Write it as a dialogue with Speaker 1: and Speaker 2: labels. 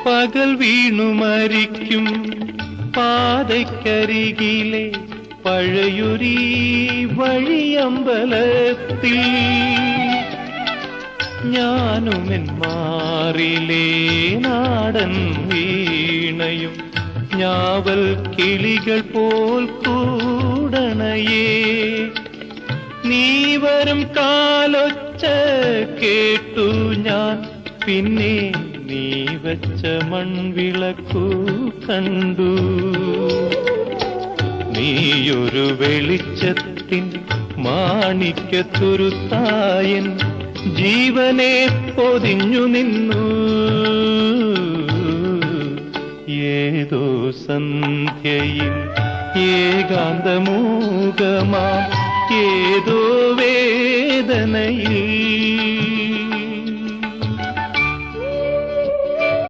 Speaker 1: പകൽ വീണു മരിക്കും പാതയ്ക്കരികിലെ പഴയൊരീ വഴിയമ്പലത്തിൽ ഞാനുമെൻ മാറിലേ നാടൻ വീണയും ഞാവൽ കിളികൾ പോൽ കൂടണയേ. നീ വരും കാലൊച്ച കേട്ടു ഞാൻ, പിന്നെ നീ വച്ച മൺവിളക്കു കണ്ടു. നീയൊരു വെളിച്ചത്തിൻ മാണിക്യത്തുരുത്തായൻ ജീവനെ പൊതിഞ്ഞു നിന്നു. ഏതോ സന്ധ്യയിൽ ഏകാന്തമൂകമാ ഏതോ